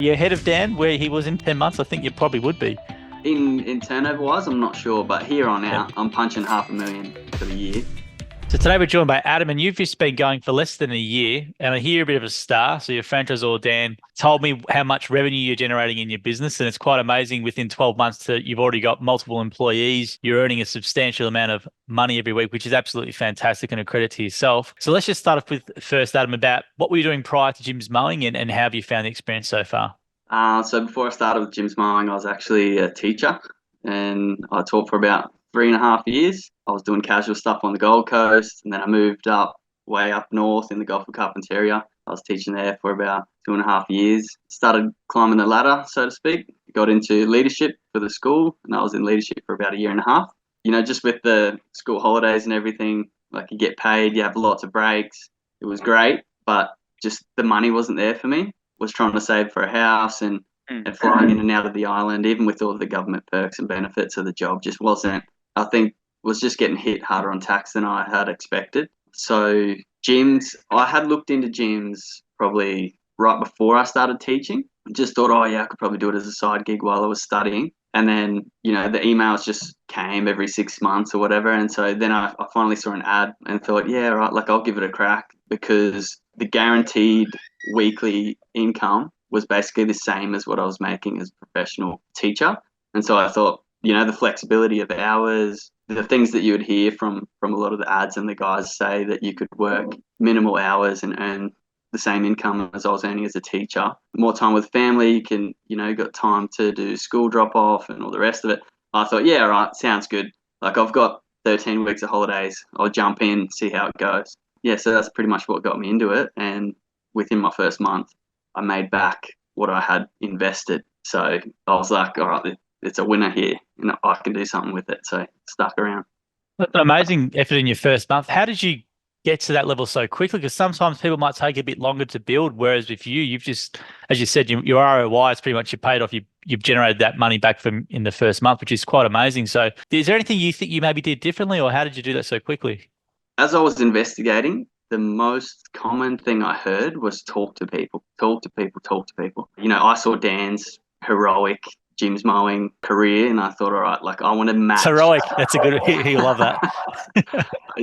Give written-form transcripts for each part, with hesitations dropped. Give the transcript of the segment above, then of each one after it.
You ahead of Dan where he was in 10 months? I think you probably would be. In turnover wise, I'm not sure, but here on Yeah. out, I'm punching 500,000 for the year. So today we're joined by Adam, and you've just been going for less than a year, and I hear you're a bit of a star. So your franchisor Dan told me how much revenue you're generating in your business, and it's quite amazing. Within 12 months, you've already got multiple employees. You're earning a substantial amount of money every week, which is absolutely fantastic and a credit to yourself. So let's just start off with first, Adam, about what were you doing prior to Jim's Mowing, and how have you found the experience so far? So before I started with Jim's Mowing, I was actually a teacher, and I taught for about 3.5 years. I was doing casual stuff on the Gold Coast, and then I moved up way up north in the Gulf of Carpentaria. I was teaching there for about 2.5 years. Started climbing the ladder, so to speak. Got into leadership for the school, and I was in leadership for about a year and a half. Just with the school holidays and everything, like you get paid, you have lots of breaks. It was great, but just the money wasn't there for me. Was trying to save for a house and flying in and out of the island, even with all the government perks and benefits of the job, just wasn't, I think, was just getting hit harder on tax than I had expected. So gyms, I had looked into gyms probably right before I started teaching. Just thought, oh yeah, I could probably do it as a side gig while I was studying. And then, the emails just came every 6 months or whatever. And so then I finally saw an ad and thought, yeah, right, like I'll give it a crack, because the guaranteed weekly income was basically the same as what I was making as a professional teacher. And so I thought, the flexibility of hours, the things that you would hear from a lot of the ads and the guys say that you could work minimal hours and earn the same income as I was earning as a teacher. More time with family, you can, got time to do school drop off and all the rest of it. I thought, yeah, right, sounds good. Like I've got 13 weeks of holidays. I'll jump in, see how it goes. Yeah, so that's pretty much what got me into it. And within my first month, I made back what I had invested. So I was like, all right, it's a winner here, and I can do something with it. So stuck around. That's an amazing effort in your first month. How did you get to that level so quickly? Because sometimes people might take a bit longer to build, whereas with you, you've just, as you said, your ROI is pretty much you paid off. You've generated that money back from in the first month, which is quite amazing. So, is there anything you think you maybe did differently, or how did you do that so quickly? As I was investigating, the most common thing I heard was talk to people, talk to people, talk to people. I saw Dan's heroic Jim's Mowing career, and I thought, all right, like I want to It's match. heroic. That's a good. You love that.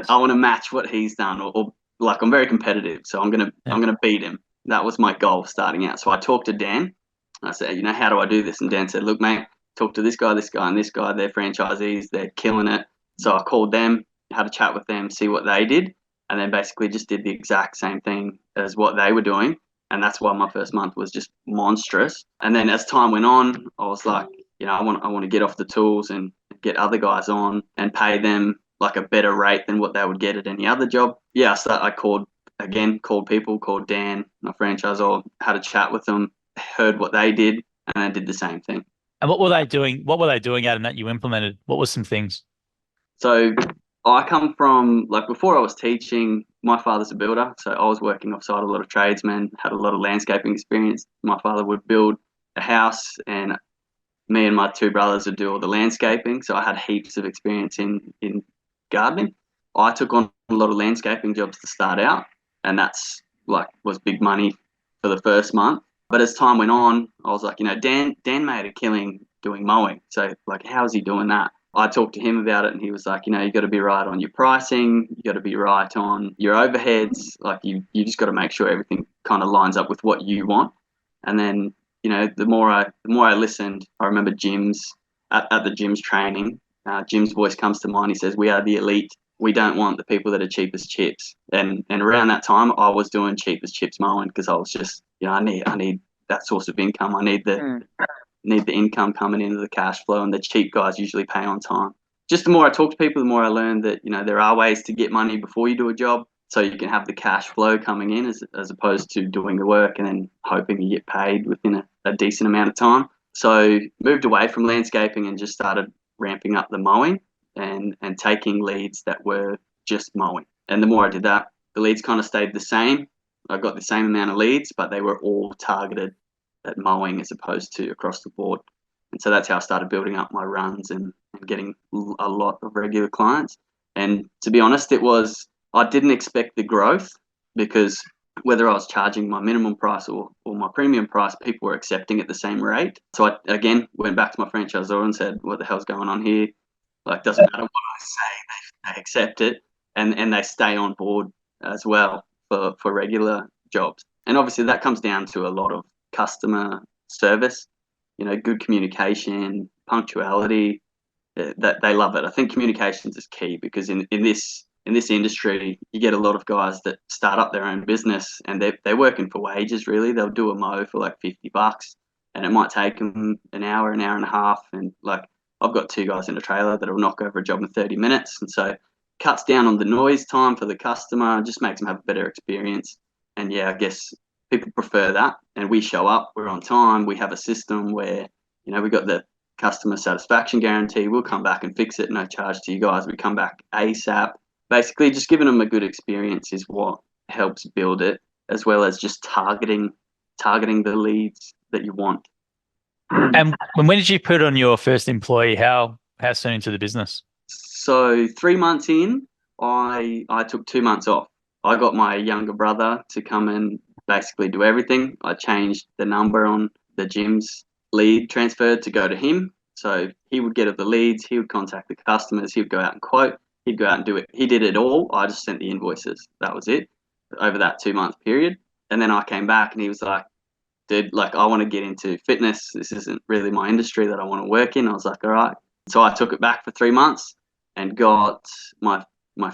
I want to match what he's done, or like I'm very competitive, so I'm gonna Yeah. I'm gonna beat him. That was my goal starting out. So I talked to Dan. I said, how do I do this? And Dan said, look, mate, talk to this guy, and this guy. They're franchisees. They're killing it. So I called them, had a chat with them, see what they did, and then basically just did the exact same thing as what they were doing. And that's why my first month was just monstrous. And then as time went on, I was like, I want to get off the tools and get other guys on and pay them like a better rate than what they would get at any other job. Yeah, I called people, called Dan, my franchisor, had a chat with them, heard what they did, and I did the same thing. And what were they doing? What were they doing, Adam, that you implemented? What were some things? So I come from, like, before I was teaching, my father's a builder. So I was working offside a lot of tradesmen, had a lot of landscaping experience. My father would build a house, and me and my two brothers would do all the landscaping. So I had heaps of experience in gardening. I took on a lot of landscaping jobs to start out, and that's like was big money for the first month. But as time went on, I was like, Dan made a killing doing mowing. So like, how is he doing that? I talked to him about it, and he was like, you got to be right on your pricing, you got to be right on your overheads. Like you just got to make sure everything kind of lines up with what you want. And then the more I listened, I remember Jim's at the Jim's training. Jim's voice comes to mind. He says, "We are the elite. We don't want the people that are cheap as chips." And around that time, I was doing cheap as chips mowing, because I was just, I need that source of income. I need the income coming into the cash flow, and the cheap guys usually pay on time. Just the more I talk to people, the more I learn that there are ways to get money before you do a job, so you can have the cash flow coming in, as opposed to doing the work and then hoping you get paid within a decent amount of time. So moved away from landscaping and just started ramping up the mowing and taking leads that were just mowing. And the more I did that, the leads kind of stayed the same. I got the same amount of leads, but they were all targeted at mowing as opposed to across the board. And so that's how I started building up my runs and getting a lot of regular clients. And to be honest, I didn't expect the growth, because whether I was charging my minimum price or my premium price, people were accepting at the same rate. So I, again, went back to my franchisor and said, what the hell's going on here? Like, doesn't matter what I say, they accept it, and they stay on board as well for regular jobs. And obviously that comes down to a lot of customer service, good communication, punctuality, that they love it. I think communications is key, because in this industry, you get a lot of guys that start up their own business and they're working for wages. Really, they'll do a mow for like $50, and it might take them an hour and a half. And like, I've got 2 guys in a trailer that'll knock over a job in 30 minutes, and so cuts down on the noise time for the customer, just makes them have a better experience. And yeah, I guess people prefer that. And we show up, we're on time, we have a system where we got the customer satisfaction guarantee. We'll come back and fix it, no charge to you guys. We come back ASAP. Basically, just giving them a good experience is what helps build it, as well as just targeting the leads that you want. And when did you put on your first employee? How soon into the business? So 3 months in, I took 2 months off. I got my younger brother to come and basically do everything. I changed the number on the gym's lead transferred to go to him. So he would get the leads, he would contact the customers, he would go out and quote, he'd go out and do it. He did it all. I just sent the invoices. That was it over that 2-month period. And then I came back and he was like, dude, like, I want to get into fitness. This isn't really my industry that I want to work in. I was like, all right. So I took it back for 3 months and got my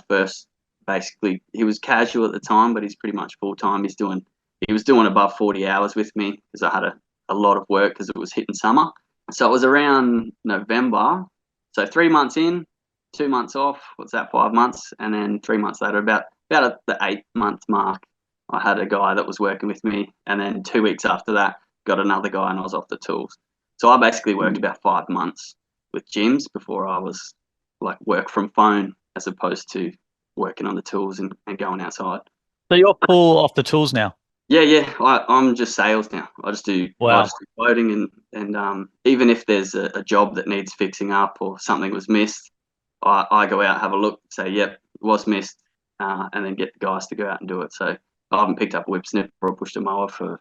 first, basically, he was casual at the time, but he's pretty much full time. He was doing above 40 hours with me because I had a lot of work because it was hitting summer. So it was around November. So 3 months in, 2 months off. What's that? 5 months, and then 3 months later, about at the 8-month mark, I had a guy that was working with me, and then 2 weeks after that, got another guy, and I was off the tools. So I basically worked about 5 months with gyms before I was like work from phone, as opposed to working on the tools and going outside. So you're full off the tools now? Yeah. I'm just sales now. I just do quoting, and even if there's a job that needs fixing up or something was missed, I go out, have a look, say, yep, it was missed, and then get the guys to go out and do it. So I haven't picked up a whip snipper or pushed a mower for,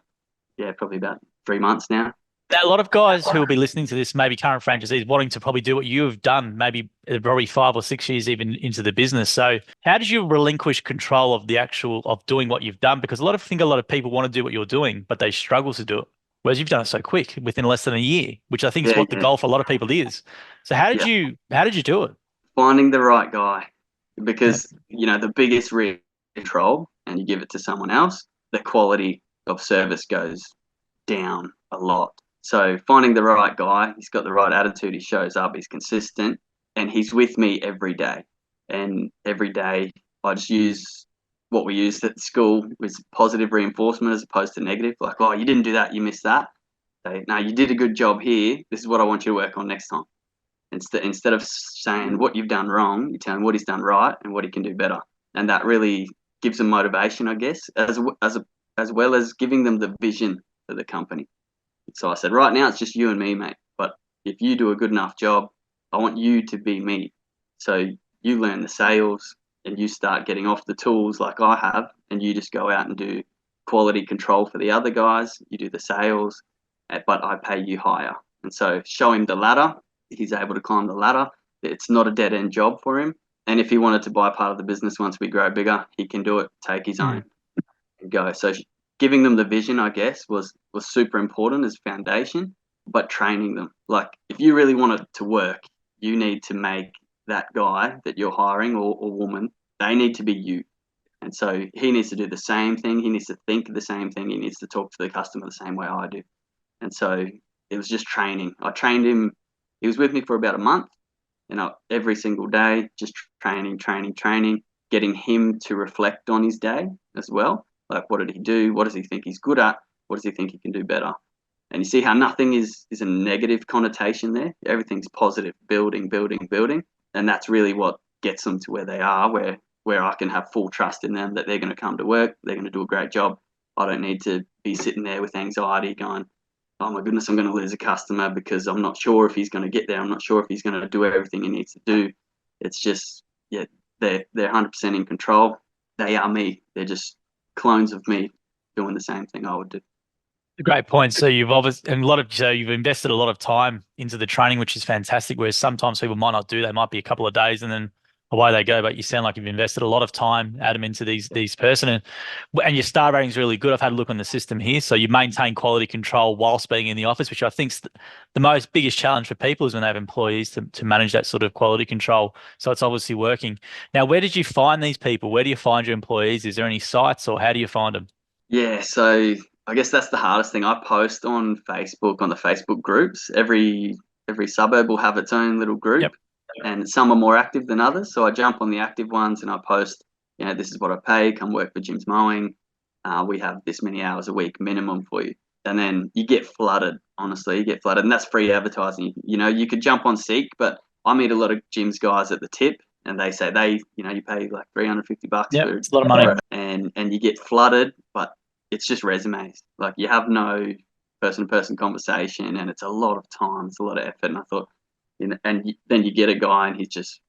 probably about 3 months now. A lot of guys who will be listening to this, maybe current franchisees, wanting to probably do what you have done, maybe probably 5 or 6 years even into the business. So how did you relinquish control of of doing what you've done? Because a lot of people want to do what you're doing, but they struggle to do it. Whereas you've done it so quick, within less than a year, which I think is what the goal for a lot of people is. So how did you do it? Finding the right guy, because the biggest control, and you give it to someone else, the quality of service goes down a lot. So finding the right guy, he's got the right attitude, he shows up, he's consistent, and he's with me every day. And every day I just use what we used at school, was positive reinforcement as opposed to negative. Like, oh, you didn't do that, you missed that. So, no, you did a good job here. This is what I want you to work on next time. Instead of saying what you've done wrong, you tell him what he's done right and what he can do better. And that really gives them motivation, I guess, as well as giving them the vision for the company. So I said, right now it's just you and me, mate. But if you do a good enough job, I want you to be me. So you learn the sales and you start getting off the tools like I have, and you just go out and do quality control for the other guys. You do the sales, but I pay you higher. And so show him the ladder. He's able to climb the ladder. It's not a dead end job for him. And if he wanted to buy part of the business once we grow bigger, he can do it, take his own and go. So giving them the vision, I guess, was super important as foundation, but training them. Like, if you really want it to work, you need to make that guy that you're hiring or woman, they need to be you. And so he needs to do the same thing. He needs to think the same thing. He needs to talk to the customer the same way I do. And so it was just training. I trained him. He was with me for about a month, every single day, just training, getting him to reflect on his day as well. Like, what did he do? What does he think he's good at? What does he think he can do better? And you see how nothing is a negative connotation there. Everything's positive, building. And that's really what gets them to where they are, where I can have full trust in them that they're going to come to work, they're going to do a great job. I don't need to be sitting there with anxiety going, oh my goodness, I'm going to lose a customer because I'm not sure if he's going to get there. I'm not sure if he's going to do everything he needs to do. It's just, they're 100% in control. They are me. They're just clones of me doing the same thing I would do. A great point. So you've invested a lot of time into the training, which is fantastic. Whereas sometimes people might not do. They might be a couple of days and then away they go. But you sound like you've invested a lot of time, Adam, into these person, and your star rating is really good. I've had a look on the system here. So you maintain quality control whilst being in the office, which I think's the most biggest challenge for people is when they have employees to manage that sort of quality control. So it's obviously working. Now, where did you find these people? Where do you find your employees? Is there any sites or how do you find them? Yeah, so I guess that's the hardest thing. I post on Facebook, on the Facebook groups. Every suburb will have its own little group, Yep. and some are more active than others. So I jump on the active ones and I post, this is what I pay. Come work for Jim's Mowing. We have this many hours a week minimum for you. And then you get flooded, honestly, you get flooded. And that's free advertising. You could jump on Seek, but I meet a lot of Jim's guys at the tip and they say you pay like $350 Yep. for It's a lot of money. and you get flooded, but it's just resumes. Like you have no person-to-person conversation and it's a lot of time, it's a lot of effort. And I thought, then you get a guy and he's just,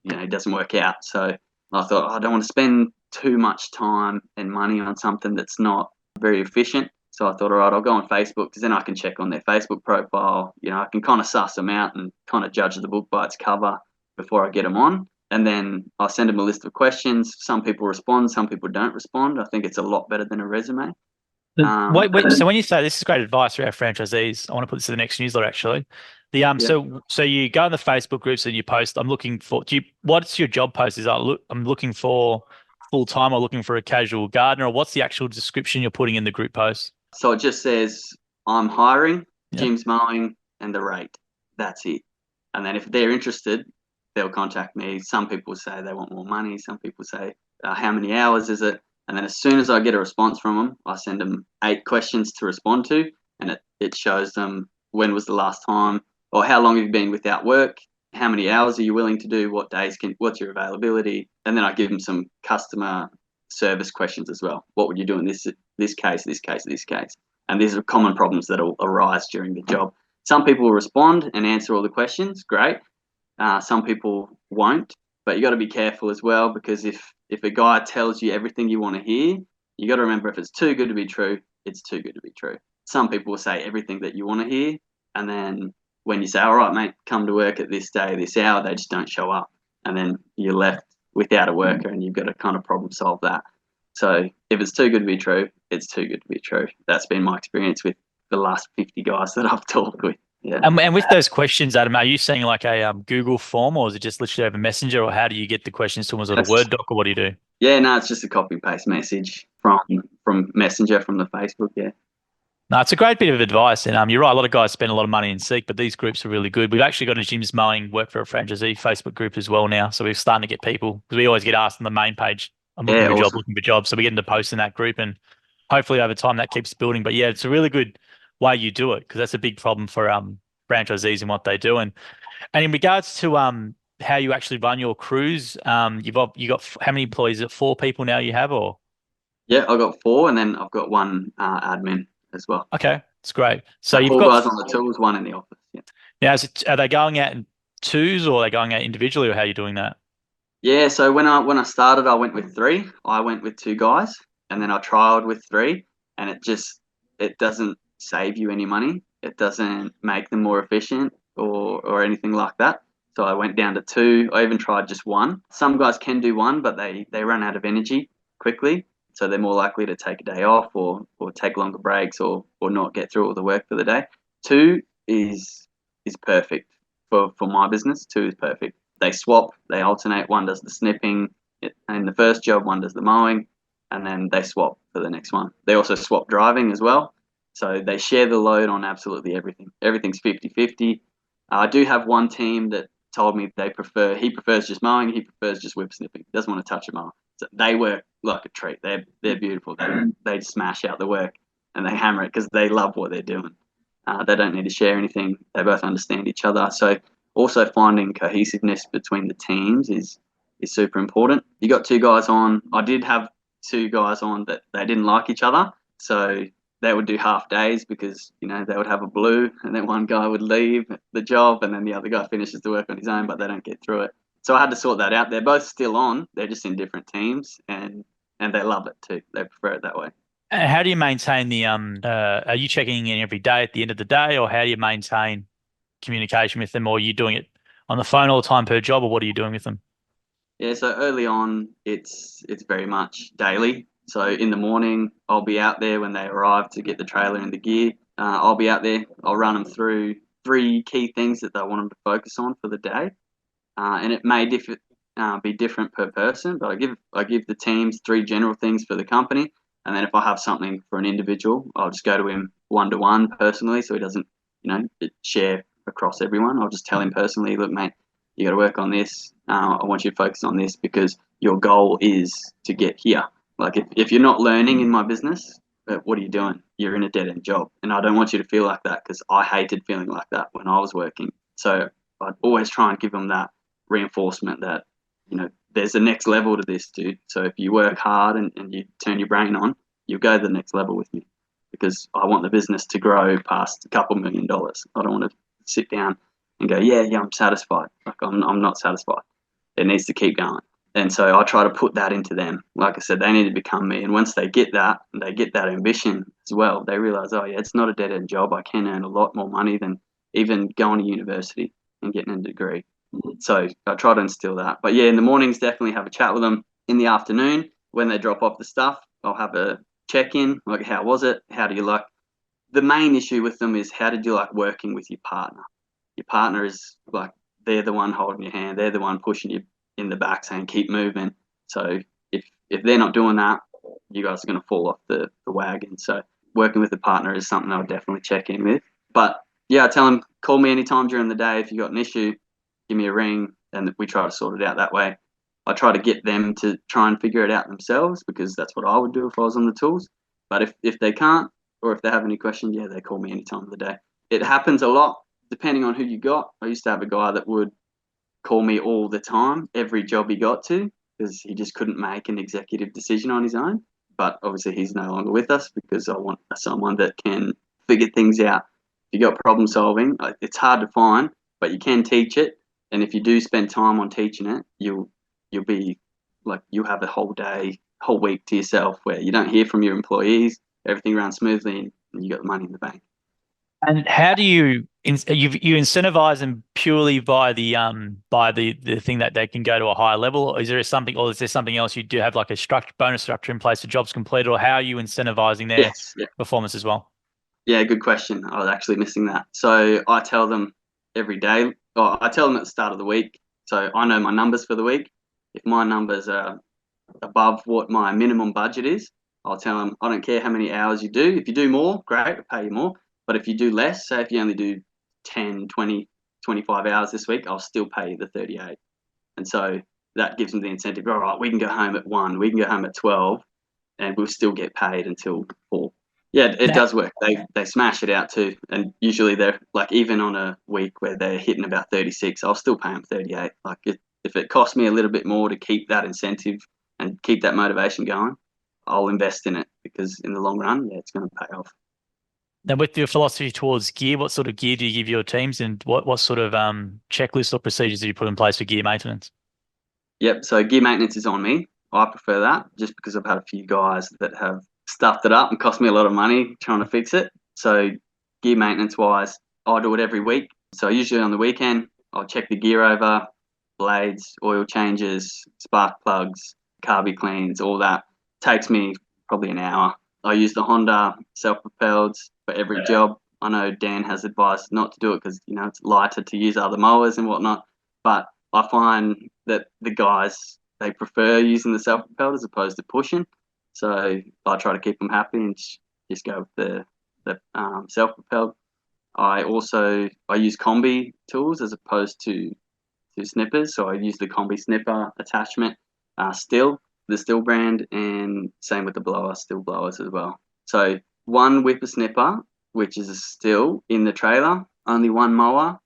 he doesn't work out. So I thought, I don't want to spend too much time and money on something that's not very efficient. So I thought, all right, I'll go on Facebook because then I can check on their Facebook profile. I can kind of suss them out and kind of judge the book by its cover before I get them on. And then I'll send them a list of questions. Some people respond, some people don't respond. I think it's a lot better than a resume. Wait, so when you say this is great advice for our franchisees, I want to put this in the next newsletter actually. Yeah. So you go in the Facebook groups and you post. What's your job post? I'm looking for full time or looking for a casual gardener, or what's the actual description you're putting in the group post? So it just says, I'm hiring, Yep. Jim's Mowing, and the rate. That's it. And then if they're interested, they'll contact me. Some people say they want more money. Some people say, how many hours is it? And then as soon as I get a response from them, I send them 8 questions to respond to. And it shows them when was the last time, or how long have you been without work? How many hours are you willing to do? What's your availability? And then I give them some customer service questions as well. What would you do in this case, this case, this case? And these are common problems that will arise during the job. Some people will respond and answer all the questions. Great. Some people won't, but you got to be careful as well because if a guy tells you everything you want to hear, you got to remember if it's too good to be true, it's too good to be true. Some people will say everything that you want to hear, and then when you say, all right, mate, come to work at this day, this hour, they just don't show up. And then you're left without a worker and you've got to kind of problem solve that. So if it's too good to be true, it's too good to be true. That's been my experience with the last 50 guys that I've talked with. Yeah. And with those questions, Adam, are you saying like a Google form, or is it just literally over Messenger, or how do you get the questions to them? Is it a Word doc, or what do you do? Yeah, no, it's just a copy and paste message from Messenger from the Facebook. Yeah. No, it's a great bit of advice. And you're right, a lot of guys spend a lot of money in Seek, but these groups are really good. We've actually got a Jim's Mowing Work for a Franchisee Facebook group as well now. So we're starting to get people, because we always get asked on the main page, I'm looking for a job, Awesome. looking for jobs. So we get into post in that group, and hopefully over time that keeps building. But yeah, it's a really good way you do it, because that's a big problem for franchisees and what they do. And in regards to how you actually run your crews, you got how many employees? Is it 4 people now you have, or? Yeah, I've got 4, and then I've got 1 admin as well. Okay, it's great. So So you've 4 got guys on the tools, 1 in the office. Yeah. now. Are they going out in twos, or are they going out individually, or how are you doing that? Yeah. So when I started, I went with 3. I went with 2 guys, and then I trialed with 3, and it doesn't save you any money. It doesn't make them more efficient or anything like that. So I went down to 2. I even tried just 1. Some guys can do 1, but they run out of energy quickly. So they're more likely to take a day off or take longer breaks or not get through all the work for the day. 2 is perfect for my business. 2 is perfect. They swap, they alternate. 1 does the snipping in the first job, 1 does the mowing, and then they swap for the next one. They also swap driving as well. So they share the load on absolutely everything. Everything's 50-50. I do have one team that told me he prefers just mowing, he prefers just whip snipping. Doesn't want to touch a mower. So they work like a treat. They're beautiful. They smash out the work and they hammer it because they love what they're doing. They don't need to share anything. They both understand each other. So also finding cohesiveness between the teams is super important. You got 2 guys on. I did have 2 guys on that they didn't like each other. So they would do half days because, they would have a blue and then one guy would leave the job and then the other guy finishes the work on his own, but they don't get through it. So I had to sort that out. They're both still on. They're just in different teams. And and they love it too. They prefer it that way. How do you maintain the are you checking in every day at the end of the day, or how do you maintain communication with them, or are you doing it on the phone all the time per job, or what are you doing with them? Yeah, so early on, it's very much daily. So in the morning, I'll be out there when they arrive to get the trailer and the gear. I'll be out there. I'll run them through three key things that they want them to focus on for the day, and it may be different per person. But I give the teams three general things for the company, and then if I have something for an individual, I'll just go to him one to one personally, so he doesn't share across everyone. I'll just tell him personally, look, mate, you got to work on this. I want you to focus on this because your goal is to get here. Like if you're not learning in my business, what are you doing? You're in a dead end job. And I don't want you to feel like that because I hated feeling like that when I was working. So I'd always try and give them that reinforcement that, there's a next level to this, dude. So if you work hard and you turn your brain on, you'll go to the next level with me because I want the business to grow past a couple $1 million. I don't want to sit down and go, yeah, I'm satisfied. Like I'm not satisfied. It needs to keep going. And so I try to put that into them. Like I said, they need to become me. And once they get that, and they get that ambition as well, they realize, oh yeah, it's not a dead end job. I can earn a lot more money than even going to university and getting a degree. So I try to instill that. But yeah, in the mornings, definitely have a chat with them. In the afternoon, when they drop off the stuff, I'll have a check-in, like how was it? How do you like? The main issue with them is how did you like working with your partner? Your partner is like, they're the one holding your hand. They're the one pushing you in the back saying, keep moving. So if they're not doing that, you guys are going to fall off the wagon. So working with the partner is something I'll definitely check in with. But yeah, I tell them, call me anytime during the day if you got an issue. Give me a ring, and we try to sort it out that way. I try to get them to try and figure it out themselves because that's what I would do if I was on the tools. But if they can't, or if they have any questions, yeah, they call me any time of the day. It happens a lot depending on who you got. I used to have a guy that would call me all the time, every job he got to, because he just couldn't make an executive decision on his own. But obviously he's no longer with us because I want someone that can figure things out. If you got problem solving, it's hard to find, but you can teach it. And if you do spend time on teaching it, you'll be like, you'll have a whole day, whole week to yourself where you don't hear from your employees, everything runs smoothly, and you got the money in the bank. And how do you incentivize them purely by the thing that they can go to a higher level? Or is there something else you do have like a bonus structure in place for jobs completed, or how are you incentivizing their Yes, yeah. performance as well? Yeah, good question. I was actually missing that. So I tell them every day, or I tell them at the start of the week. So I know my numbers for the week. If my numbers are above what my minimum budget is, I'll tell them, I don't care how many hours you do. If you do more, great, I'll pay you more. But if you do less, say if you only do 10, 20, 25 hours this week, I'll still pay you the 38. And so that gives them the incentive. All right, we can go home at 1, we can go home at 12, and we'll still get paid until 4. Yeah, it does work. They smash it out too, and usually they're like, even on a week where they're hitting about 36, I'll still pay them 38. Like if it costs me a little bit more to keep that incentive and keep that motivation going, I'll invest in it because in the long run, yeah, it's going to pay off. Now, with your philosophy towards gear, what sort of gear do you give your teams, and what sort of checklists or procedures do you put in place for gear maintenance? Yep. So gear maintenance is on me. I prefer that just because I've had a few guys that have stuffed it up and cost me a lot of money trying to fix it. So gear maintenance wise, I do it every week. So usually on the weekend, I'll check the gear over, blades, oil changes, spark plugs, carby cleans, all that. Takes me probably an hour. I use the Honda self-propelled for every job. I know Dan has advised not to do it because, it's lighter to use other mowers and whatnot. But I find that the guys, they prefer using the self-propelled as opposed to pushing. So I try to keep them happy and just go with the self-propelled. I use combi tools as opposed to snippers. So I use the combi snipper attachment, the Still brand, and same with the Still blowers as well. So one whipper snipper, which is a Still in the trailer, only one mower,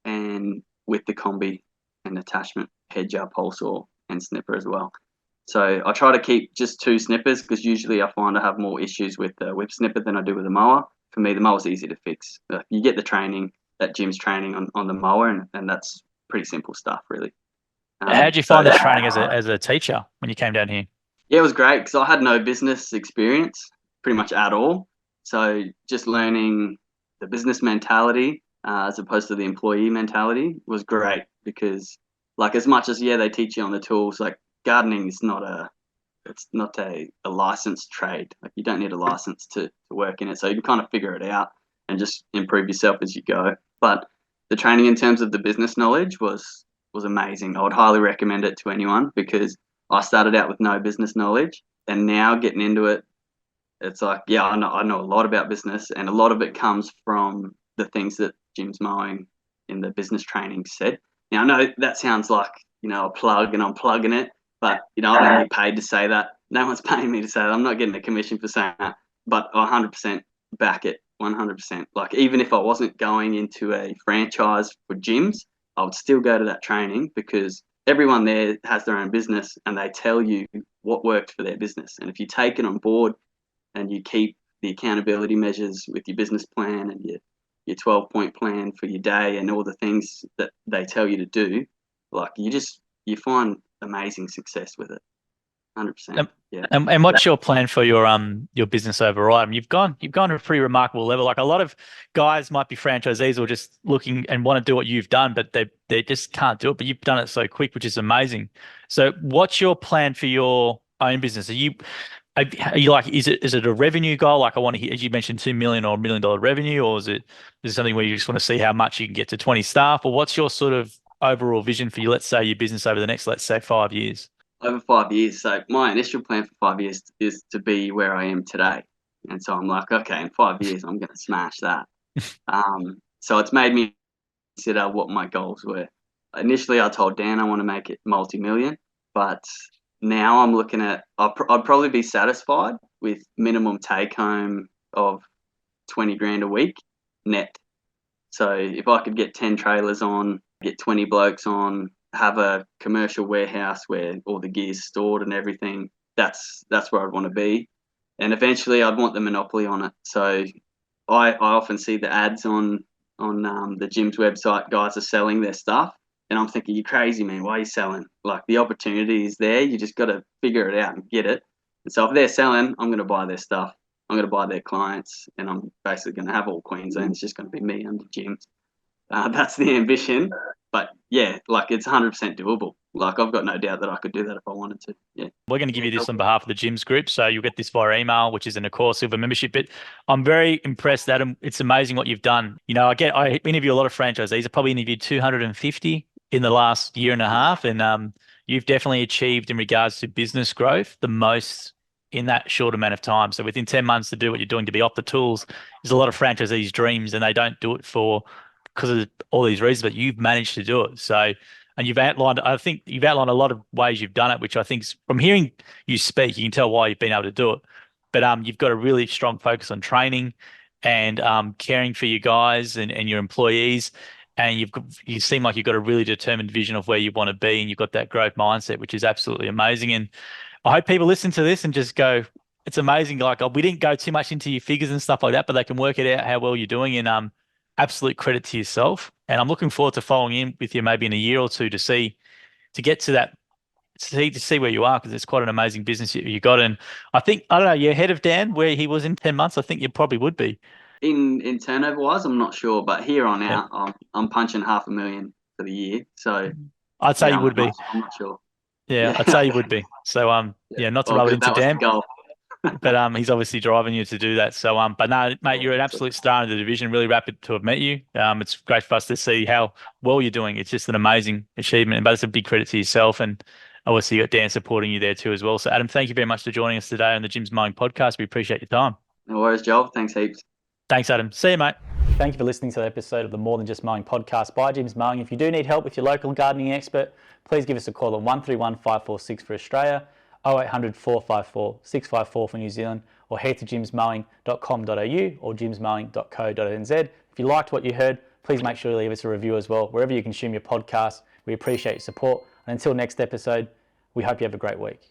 and with the combi and attachment, hedger, pole saw, and snipper as well. So I try to keep just 2 snippers because usually I find I have more issues with the whip snipper than I do with the mower. For me, the mower's easy to fix. You get the training that Jim's training on the mower, and that's pretty simple stuff, really. How did you find the training as a teacher when you came down here? Yeah, it was great because I had no business experience pretty much at all. So just learning the business mentality as opposed to the employee mentality was great because, like, as much as they teach you on the tools, like gardening is not a licensed trade. Like you don't need a license to work in it, so you can kind of figure it out and just improve yourself as you go. But the training in terms of the business knowledge was amazing. I would highly recommend it to anyone because I started out with no business knowledge, and now getting into it, it's like, yeah, I know a lot about business, and a lot of it comes from the things that Jim's Mowing in the business training said. Now, I know that sounds like, a plug and I'm plugging it, but, I don't get paid to say that. No one's paying me to say that. I'm not getting a commission for saying that, but I 100% back it, 100%. Like, even if I wasn't going into a franchise for gyms, I would still go to that training because everyone there has their own business and they tell you what works for their business. And if you take it on board and you keep the accountability measures with your business plan and your 12-point plan for your day and all the things that they tell you to do, like you find amazing success with it. 100%. Yeah. And what's your plan for your business overall? I mean, you've gone to a pretty remarkable level. Like a lot of guys might be franchisees or just looking and want to do what you've done, but they just can't do it. But you've done it so quick, which is amazing. So, what's your plan for your own business? Are you like, is it a revenue goal? Like I want to hear, as you mentioned, 2 million or $1 million revenue, or is it something where you just want to see how much you can get to 20 staff, or what's your sort of overall vision for let's say, your business over the next, let's say, 5 years? Over 5 years. So my initial plan for 5 years is to be where I am today. And so I'm like, okay, in 5 years, I'm going to smash that. So it's made me consider what my goals were. Initially, I told Dan I want to make it multi-million, but now I'm looking at, I'd probably be satisfied with minimum take home of 20 grand a week net. So if I could get 10 trailers on, get 20 blokes on, have a commercial warehouse where all the gear's stored and everything, that's where I'd want to be. And eventually I'd want the monopoly on it. So I often see the ads on the gym's website, guys are selling their stuff. And I'm thinking, you're crazy, man. Why are you selling? Like the opportunity is there. You just got to figure it out and get it. And so if they're selling, I'm going to buy their stuff. I'm going to buy their clients, and I'm basically going to have all Queensland. It's just going to be me under gyms. That's the ambition. But yeah, like it's 100% doable. Like I've got no doubt that I could do that if I wanted to. Yeah. We're going to give you this on behalf of the gyms group. So you'll get this via email, which is in a core silver membership. But I'm very impressed, Adam. It's amazing what you've done. I interview a lot of franchisees. I probably interviewed 250 in the last year and a half. And you've definitely achieved in regards to business growth, the most in that short amount of time. So within 10 months to do what you're doing, to be off the tools, is a lot of franchisees' dreams, and they don't do it because of all these reasons, but you've managed to do it. So, and I think you've outlined a lot of ways you've done it, which I think from hearing you speak, you can tell why you've been able to do it. But you've got a really strong focus on training and caring for your guys and your employees. And you seem like you've got a really determined vision of where you want to be, and you've got that growth mindset, which is absolutely amazing. And I hope people listen to this and just go, it's amazing. Like we didn't go too much into your figures and stuff like that, but they can work it out how well you're doing. And absolute credit to yourself. And I'm looking forward to following in with you maybe in a year or two to get to that, to see where you are, because it's quite an amazing business you got. And I don't know, you're ahead of Dan where he was in 10 months. I think you probably would be. In turnover wise, I'm not sure, but here on out, I'm punching 500,000 for the year. So I'd say you would be. I'm not sure. Yeah, I'd say you would be. So not to rub it into Dan. But he's obviously driving you to do that. So but no, mate, you're an absolute star in the division. Really happy to have met you. It's great for us to see how well you're doing. It's just an amazing achievement, but it's a big credit to yourself, and obviously you got Dan supporting you there too as well. So Adam, thank you very much for joining us today on the Jim's Mowing podcast. We appreciate your time. No worries, Joel. Thanks heaps. Thanks, Adam. See you, mate. Thank you for listening to the episode of the More Than Just Mowing podcast by Jim's Mowing. If you do need help with your local gardening expert, please give us a call on 131 546 for Australia, 0800 454 654 for New Zealand, or head to jimsmowing.com.au or jimsmowing.co.nz. If you liked what you heard, please make sure you leave us a review as well, wherever you consume your podcast. We appreciate your support. And until next episode, we hope you have a great week.